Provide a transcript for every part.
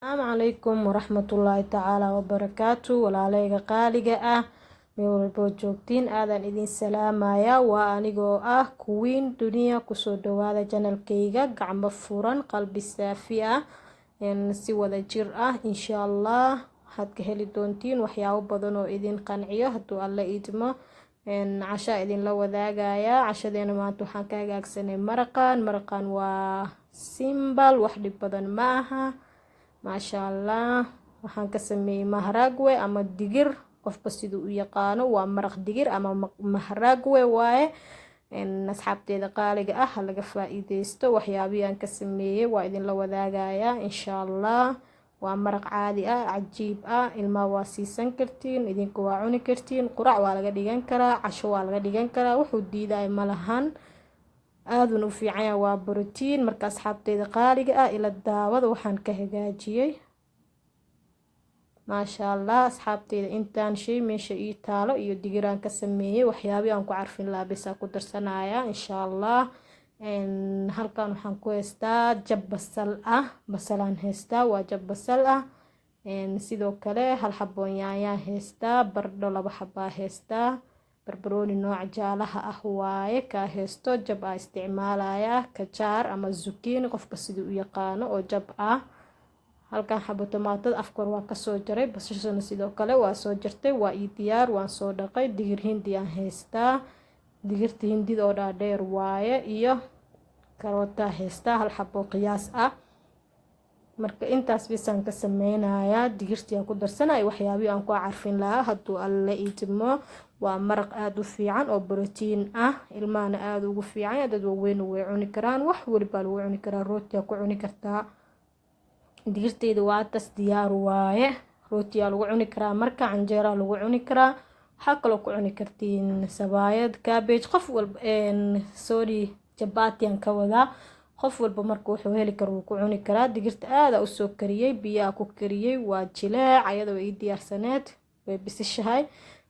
السلام عليكم ورحمة الله تعالى وبركاته walaaleyga qaaliga ah meel walbo joogtiin aadan idin salaamaya waa anigoo ah Queen Dunia kusoo dhawaada channelkayga gacmo furan qalbi saafi ah si wada jir ah insha Allah waxaad ka heli doontiin waxyaabo badan oo idin qanciyo haduu alla idmo casha idin la wadaagaya cashadeena maanta waxaan ka hagaagsanay maraqan waa simple wax dhib badan ma aha maasha Allah waxaan ka sameeyay maharagwe ama digir qofba siduu u yaqaano waa maraq digir ama maharagwe waaye asxaabteeda qaaliga ah laga faa'iideysto waxyaabihi aan ka sameeyay waa idin la wadaagaya insha Allah waa maraq caadi ah cajiib ah ilma waa siisan kartiin idinku waa cuni kartiin quraac waa laga dhigan karaa casho waa laga dhigan karaa wuxuu diiday malahan aaduna u fiican yahay waa borotiin marka asxaabteeda qaaliga ah ila daawada waxaan ka hagaajiyay maasha Allah asxaabteeda intaan shay meesha ii taalo iyo digiraan ka sameeyay waxyaabihi aan ku carfin lahaa bas ku darsanaya insha Allah halkan waxaan ku haystaa jab basal ah basalaan haystaa waa jab basal ah sidoo kale hal xabo yaanyo haystaa bardho laba xabo haystaa barbarooni nooc jaalaha ah waaye ka haysto jab aan isticmaalaya kajaar ama zucchini qofka sidoo u yaqaano oo jab ah halkan xabo tomato afkor waa ka soo jaray basashana sidoo kale waa soo jartay waa ii diyaar waan soo dhaqay digir hindi aan haystaa digirta hindida oo dhaadheer waaye iyo karoota haystaa hal xabo qiyaas ah marka intaas bisaan ka sameynaya digirtii aan ku darsanay waxyaabihi aan ku carfin lahaa haduu alla idmo waa maraq aad u fiican oo borotiin ah ilmaana aad ugu fiican dad waaweyn way cuni karaan wax walba lagu cuni karaa rooti ku cuni kartaa digirteedu waa tas diyaar waaye rooti lagu cuni karaa marka canjeera lagu cuni karaa waxa kale ku cuni kartiin sabaayad cabbage qof walba sorry chapati aan ka wadaa qof walba marka wuxuu heli karo ku cuni karaa digirta aad u soo kariyay biyo ku kariyay waa jilaac ayadoo ay diyaarsaneed way bisishahay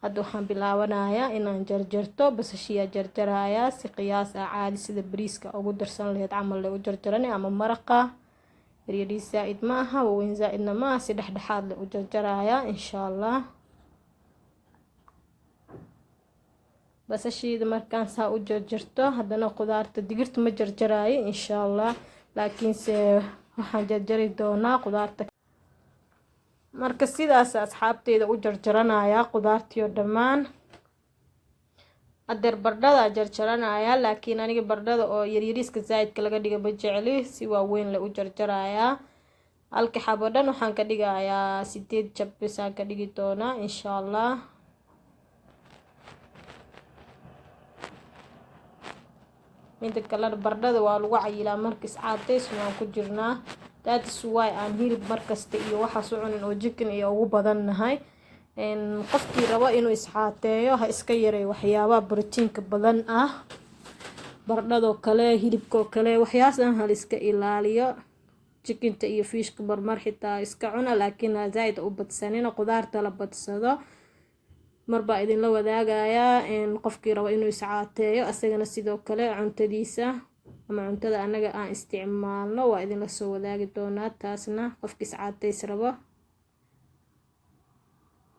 hadda waxaan bilaabanayaa inaan jarjarto basashiya jarjaraya si qiyaas ah caadi sida bariiska ugu darsan lahayd camal leh u jarjaranay ama maraqa yariis zaid ma aha weyn zaidna ma si dhexdhexaad leh u jarjaraya insha Allah basashiida markaan saa u jarjarto hadana qudaarta digirta ma jarjaraayo insha Allah laakiin se waxaan jarjari doonaa qudaarta marka sidaas asxaabteeda u jarjaranaya qudaartiyo dhamaan adeer bardhada jarjaranaya laakiin aniga bardhada oo yariiska zaidka laga dhigo ma jecli si waaweyn la u jarjaraya halka xabo dhan waxaan ka dhigayaa 8 jab bis aan ka dhigi doonaa insha Allah midda kale bardhada waa lagu cayilaa markii caadeys waan ku jirnaa that is why aan hilib markasta iyo waxa soo cunin oo chicken iyo ugu badannahay qofkii rabo inuu isxaateeyo ha iska yareeyo waxyaabaha borotiinka badan ah bardhado kale hilibko kale waxyaasan hal iska ilaaliyo chickenka iyo fishka marmar xitaa iska cuna laakiin zaid u badsanina qudaarta la badsado marba idin la wadaagaya qofkii rabo inuu iscaateeyo asagana sidoo kale cuntadiisa ama cuntada anaga aan isticmaalno waa idin la soo wadaagi doonaa taasna qofkii iscaateys rabo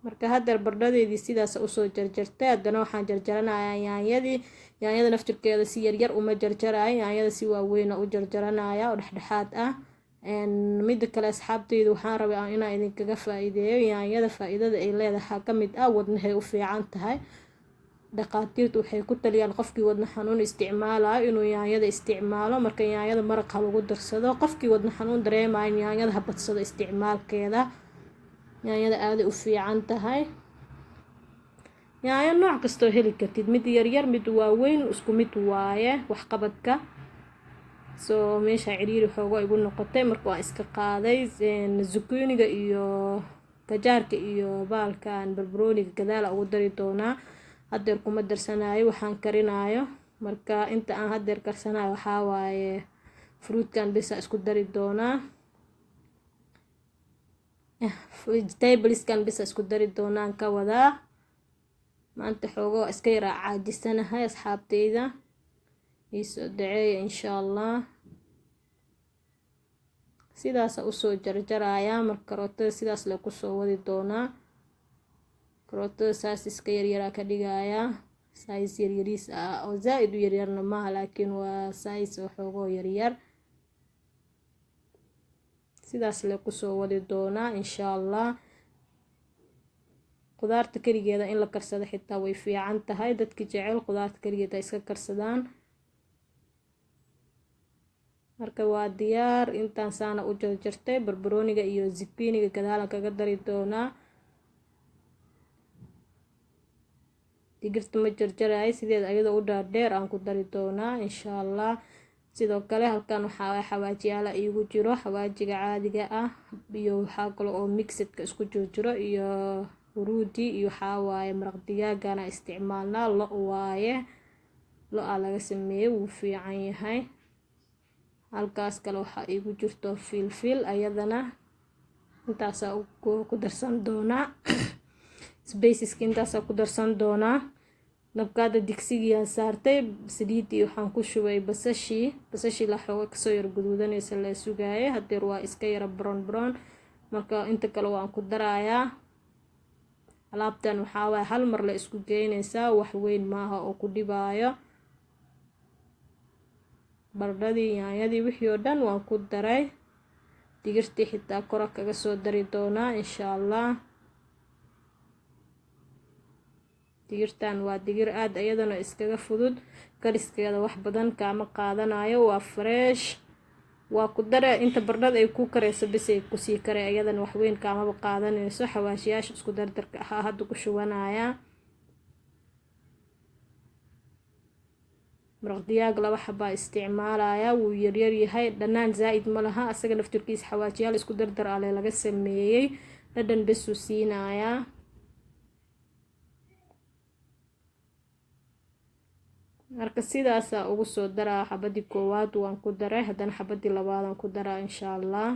marka hadda bardhadeedii sidaas u soo jarjartay hadana waxaan jarjaranayaa yaanyada naftirkeeda si yar yar uma jarjarayo yaanyada si waaweyn u jarjaranaya oo dhexdhexaad ah mid kale asxaabteedu waxaan rabaa inaan idin kaga faa'iideeyo yaanyada faa'iidada ay leedahay ka mid ah wadnahay u fiican tahay dhaqaatiirtu waxay ku taliyaan qofkii wadna xanuun isticmaalayo inuu yaanyada isticmaalo marka yaanyada maraq lagu darsado qofkii wadna xanuun dareemayo yaanyada ha badsado isticmaalkeeda yaanyada aad u fiican tahay yaanyo nooc kasto heli kartid mid yar yar mid waaweyn isku mid waaye wax qabadka soo meesha ciriiri xoogo igu noqotay marka waa iska qaaday zucchiniga iyo kajaarka iyo baalkan barbarooniga gadaal ugu dari doonaa hadeer kuma darsanayo waxaan karinayo marka inta aan hadeer karsanayo waxa waaye fruitkan bisa isku dari doonaa vegetableskan bisa isku dari doonaan ka wadaa maanta xoogo iska yara caajisanahay asxaabteyda isoo daceeyo insha Allah sidaas usoo jarjarayaa. Marka karootada sidaas la kusoo wadi doonaa. karootada saas iska yaryaraa ka dhigayaa, size yaryariis ah oo zaaid u yaryarna maaha, laakiin waa size waxoogo yaryar. sidaas la kusoo wadi doonaa insha Allah. qudaarta kaligeeda in la karsado xitaa way fiican tahay, dadka jecel qudaarta kaligeeda iska karsadaan. marka waa diyaar. intaan saana u jarjartay barbarooniga iyo zucchiniga gadaalan kaga dari doonaa. digirta ma jarjaraay, sideed ayadoo u dhaadheer aan ku dari doonaa insha Allah. sidoo kale halkan waxaa xawaajiyaala iigu jiro, xawaajiga caadiga ah iyo waxaa kale oo mixedka isku jiro iyo huruudi iyo waxaa waaye maraq digaagana isticmaalnaa. lo waaye, lo aa laga sameeyey, wuu fiican yahay. halkaas kale waxaa iigu jirto filfil, ayadana intaasaa ku darsan doonaa. spacieska intaasaa ku darsan doonaa. dabkaada digsigiyaan saartay, saliidii waxaan ku shubay basashii la xooga kasoo yar guduudanaysa la sugaayay. hadeer waa iska yara brown. marka inta kale waan ku darayaa. alaabtan waxaa waaye hal mar la isku geynaysaa, wax weyn maaha oo ku dhibaayo. baradhadii, yaanyadii, wixii oo dhan waan ku daray. digirtii xitaa kora kaga soo dari doonaa insha Allah. digirtan waa digir aad ayadana iskaga fudud, kariskeeda wax badan kaama qaadanayo, waa fresh. waa ku dare inta baradhada ay ku kareyso bis ay ku sii karey, ayadana wax weyn kaama qaadanayso. xawaashiyaasha isku dardarka ahaa hadda ku shubanaya. maraq digaag 2 xabaa isticmaalaya, wuu yaryar yahay, dhanaan zaaid ma laha. asaga laftirkiisa xawaajiyaal isku dardar ale laga sameeyey, dhadhan bes u siinayaa. marka sidaasa ugu soo daraa. xabadii koowaad waan ku daray, haddana xabadii labaad aan ku daraa insha Allah.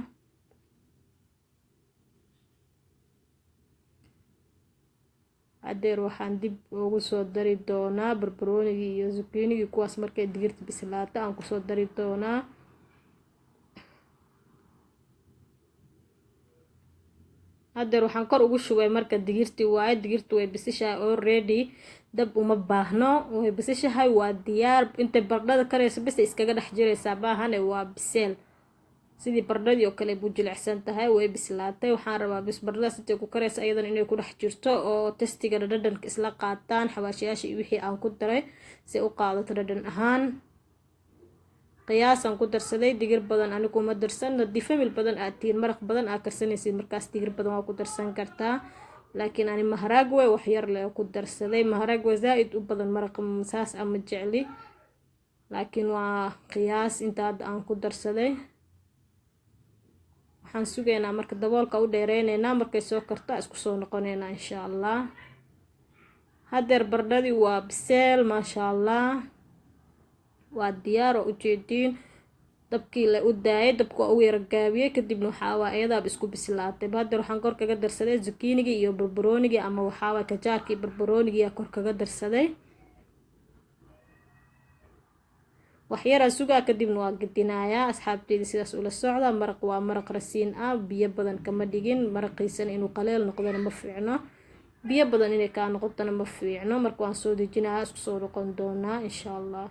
hadeer waxaan dib ugu soo dari doonaa barbaroonigii iyo zucchiniga, kuwaas markay digirta bislaato aan kusoo dari doonaa. hadeer waxaan kor ugu shubay marka digirtii waaye. digirtu way bisishahay already, dab uma baahno, way bisishahay, waa diyaar. intay baradhada kareyso bis iskaga dhex jiraysaa baahane, waa biseel. sidii baradhadii oo kale buu jilicsan tahay, way bislaatay. waxaan rabaa bis baradhadaas intay ku kareyso ayadan inay ku dhex jirto oo tastiga dhadhanka isla qaataan. xawaashiyaasha iyo wixii aan ku daray si u qaadato dhadhan ahaan. qiyaasaan ku darsaday. digir badan anigu ma darsan, haddii famil badan aad tihiin, maraq badan aad karsanaysid, markaas digir badan waa ku darsan kartaa. laakiin ani maharagwe wax yar le ku darsaday. maharagwe zaaid u badan maraq saas ama jecli, laakiin waa qiyaas inta hadda aan ku darsaday. waxaan sugaynaa marka daboolka u dheereynaynaa, markay soo karto isku soo noqonaynaa insha Allah. hadeer baradhadii waa biseel maasha Allah, waa diyaar oo ujeediin. dabkii la u daayay, dabka waa ugu yara gaabiyey, kadibna waxaa waa iyadaaba isku bislaatay. hadeer waxaan kor kaga darsaday zucchiniga iyo barbarooniga, ama waxaa waa kajaarkii barbarooniga kor kaga darsaday. waxyaraa sugaa, kadibna waa gedinayaa. asxaabteeda sidaas ula socda. maraq waa maraq rasiin ah, biyo badan kama dhigin. maraqiisana inuu qaleel noqdona ma fiicno, biyo badan inay kaa noqotona ma fiicno. marka waan soo dejinayaa, isku soo noqon doonaa insha Allah.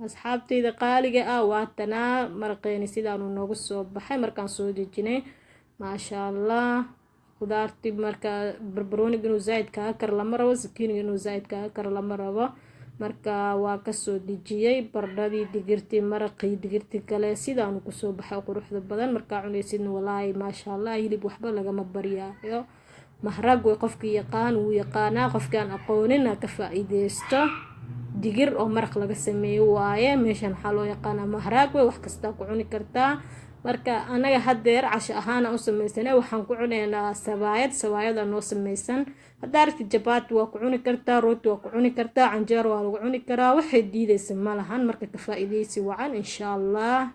asxaabteeda qaaliga ah, waatanaa maraqeeni sidaanu noogu soo baxay markaan soo dejinay maasha Allah. qudaartii marka barbarooniga inuu zaaid kaaga kar lama rabo, zucchiniga inuu zaaid kaaga kar lama rabo. marka waa kasoo dejiyey baradhadii, digirtii, maraqii, digirtii kale sidaanu kusoo baxay quruxda badan. markaa cunaysidna walaahi maasha Allah, hilib waxba lagama baryaayo. maharagwe qofkii yaqaan wuu yaqaanaa, qofkaan aqoonina ka faa'iideysto. digir oo maraq laga sameeyo waaye. meeshan waxaa loo yaqaanaa maharagwe, wax kastaa ku cuni kartaa. marka anaga hadeer casho ahaan u sameysanay, waxaan ku cunaynaa sawaayada noo sameysan. haddaa aragtid jabaati waa ku cuni kartaa, rooti waa ku cuni kartaa, canjeero waa lagu cuni karaa, waxay diidaysa ma lahan. marka ka faa'iideysi wacan insha Allah.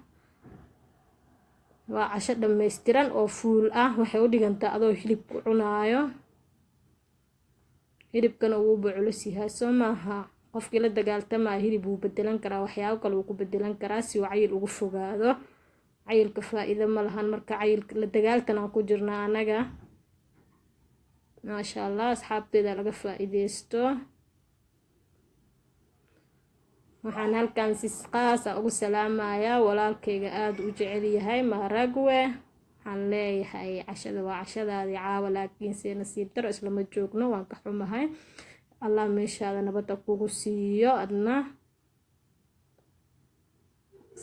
waa casho dhammaystiran oo fuul ah, waxay u dhigantaa adoo hilib ku cunaayo. hilibkana wuu culus yahay soo maaha, qofkii la dagaaltamaa hilib wuu bedelan karaa, waxyaabo kale wuu ku bedelan karaa si uu cayil ugu fogaado. cayilka faa'iido ma lahan, marka cayilka la dagaaltan aan ku jirnaa anaga. maasha allah asxaabteeda laga faa'iideysto. waxaan halkan si qaas ah ugu salaamayaa walaalkayga aad u jecel yahay Maharagwe. waxaan leeyahay cashada waa cashadaadii caawa, laakiinse nasiib daro islama joogno, waan ka xumahay. allah meeshaada nabada kugu siiyo adna.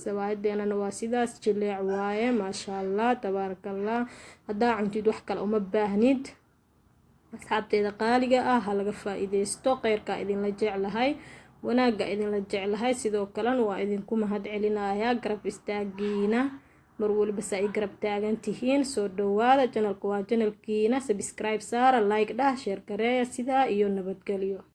sawaayadeennana waa sidaas jileec waaye, maasha allah tabaarakallah. haddaa cuntid wax kale uma baahnid. asxaabteeda qaaliga ah ha laga faa'iideysto. khayrka idinla jeclahay, wanaaga idinla jeclahay, sidoo kalena waa idinku mahad celinayaa garab istaagiina. mar waliba saa i garab taagan tihiin. soo dhawaada, channelka waa channelkiina. subscribe saara, like dhah, share gareeya. sidaa iyo nabadgelyo.